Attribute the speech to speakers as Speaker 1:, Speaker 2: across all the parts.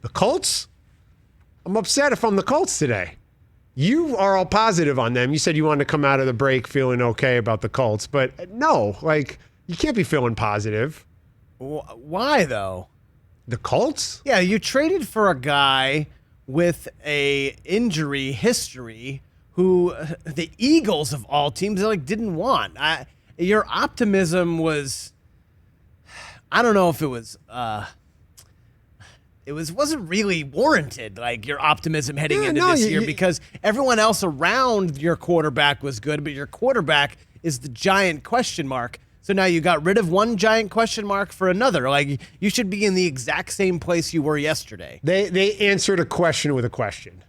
Speaker 1: The Colts? I'm upset if I'm the Colts today. You are all positive on them. You said you wanted to come out of the break feeling okay about the Colts, but no, like, you can't be feeling positive.
Speaker 2: Why, though?
Speaker 1: The Colts?
Speaker 2: Yeah, you traded for a guy with a injury history who the Eagles of all teams didn't want. Your optimism was, I don't know if it was, wasn't really warranted, like your optimism heading into this year, because everyone else around your quarterback was good, but your quarterback is the giant question mark. So now you got rid of one giant question mark for another. Like, you should be in the exact same place you were yesterday.
Speaker 1: They answered a question with a question.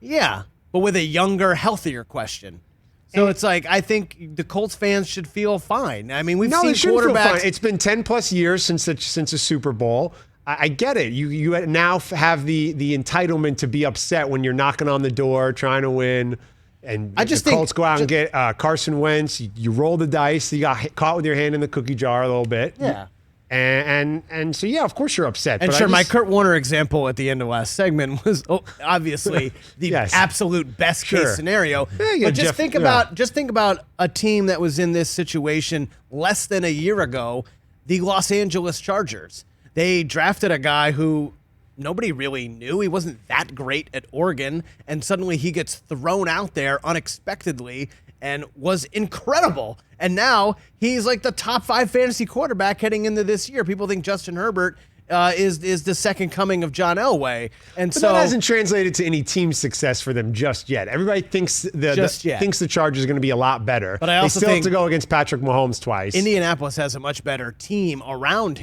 Speaker 2: Yeah, but with a younger, healthier question. So it's like, I think the Colts fans should feel fine. I mean, we've seen quarterbacks.
Speaker 1: It's been 10 plus years since a Super Bowl. I get it. You now have the entitlement to be upset when you're knocking on the door trying to win. And the Colts go out and get Carson Wentz. You roll the dice. You got caught with your hand in the cookie jar a little bit.
Speaker 2: Yeah.
Speaker 1: And so, yeah, of course you're upset.
Speaker 2: And my Kurt Warner example at the end of last segment was obviously the absolute best case scenario. Yeah, but just think about a team that was in this situation less than a year ago, the Los Angeles Chargers. They drafted a guy who nobody really knew. He wasn't that great at Oregon, and suddenly he gets thrown out there unexpectedly and was incredible. And now he's like the top 5 fantasy quarterback heading into this year. People think Justin Herbert is the second coming of John Elway. But
Speaker 1: that hasn't translated to any team success for them just yet. Everybody thinks the Chargers are going to be a lot better. But I also think have to go against Patrick Mahomes twice.
Speaker 2: Indianapolis has a much better team around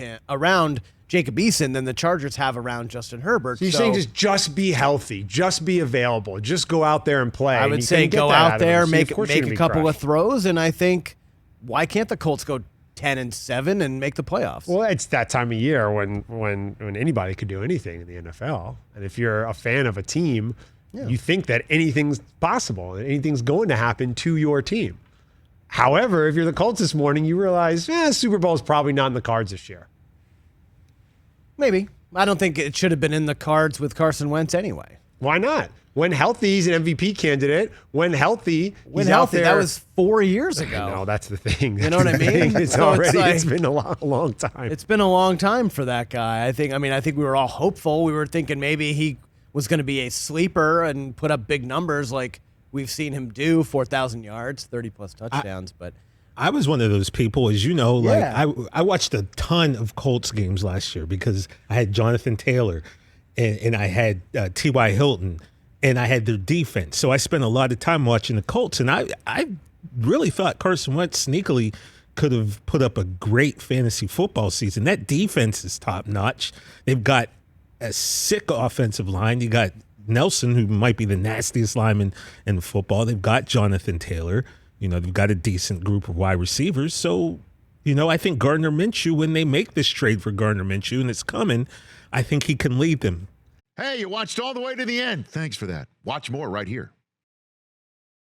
Speaker 2: Jacob Eason than the Chargers have around Justin Herbert.
Speaker 1: So you're saying just be healthy, just be available, just go out there and play.
Speaker 2: I would say go out there, make a couple of throws, and I think, why can't the Colts go 10-7 and make the playoffs?
Speaker 1: Well, it's that time of year when anybody could do anything in the NFL. And if you're a fan of a team, you think that anything's possible and anything's going to happen to your team. However, if you're the Colts this morning, you realize, Super Bowl is probably not in the cards this year.
Speaker 2: Maybe. I don't think it should have been in the cards with Carson Wentz anyway.
Speaker 1: Why not? When healthy, he's an MVP candidate. When healthy, out there.
Speaker 2: That was 4 years ago.
Speaker 1: No, that's the thing.
Speaker 2: You know what I mean?
Speaker 1: It's been a long time.
Speaker 2: It's been a long time for that guy. I think we were all hopeful. We were thinking maybe he was going to be a sleeper and put up big numbers like we've seen him do, 4,000 yards, 30-plus touchdowns, but
Speaker 3: I was one of those people, as you know, I watched a ton of Colts games last year because I had Jonathan Taylor and I had T.Y. Hilton and I had their defense. So I spent a lot of time watching the Colts, and I really thought Carson Wentz sneakily could have put up a great fantasy football season. That defense is top-notch. They've got a sick offensive line. You got Nelson, who might be the nastiest lineman in football. They've got Jonathan Taylor. They've got a decent group of wide receivers. So, I think Gardner Minshew, when they make this trade for Gardner Minshew, and it's coming, I think he can lead them.
Speaker 4: Hey, you watched all the way to the end. Thanks for that. Watch more right here.